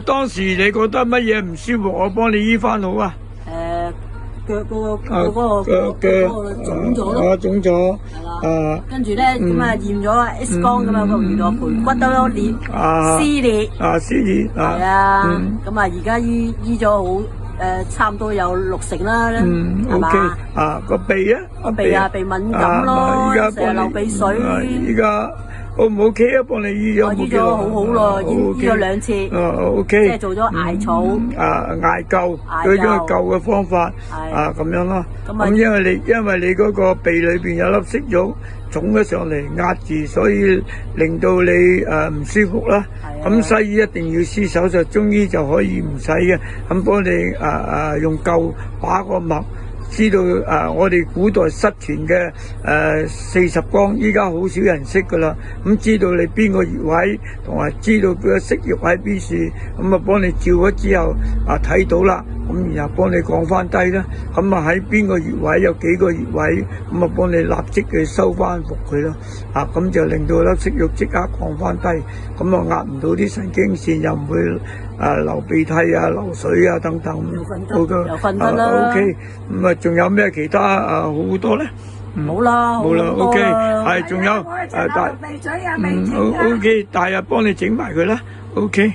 當時你覺得乜嘢唔舒服，我幫你醫翻好啊？腳嗰個腫咗咯，腫咗，係啦，跟住咧咁啊驗咗 X 光咁啊，原來盆骨都裂撕裂，撕裂，係啊，咁啊而家醫咗好差唔多有60%啦，係嘛？個鼻啊，鼻敏感咯，成日流鼻水，依家O 唔 OK 啊？幫你醫咗，我醫咗好好咯，醫咗2次。OK。即係做咗艾草。艾灸，佢種灸嘅方法。咁樣咯。咁因為你嗰個鼻裏邊有粒息肉腫咗上嚟壓住，所以令到你唔舒服啦。咁西醫一定要施手術，中醫就可以唔使嘅。咁幫你用灸把個脈。知道我哋古代失傳嘅40綱，依家好少人識噶啦。咁知道你邊個穴位，同埋知道佢個息肉喺邊處，咁啊幫你照咗之後睇到啦，咁然後幫你降翻低啦。咁啊喺邊個穴位有幾個穴位，咁啊幫你立即去收翻服佢咯。咁就令到粒息肉即刻降翻低，咁啊壓唔到啲神經線，又唔會流鼻涕啊、流水啊等等。有瞓得啦。OK， 咁啊仲有咩其他好多咧？冇啦，OK， 係仲有鼻水啊、鼻涕啊。OK， 大日幫你整埋佢啦，OK。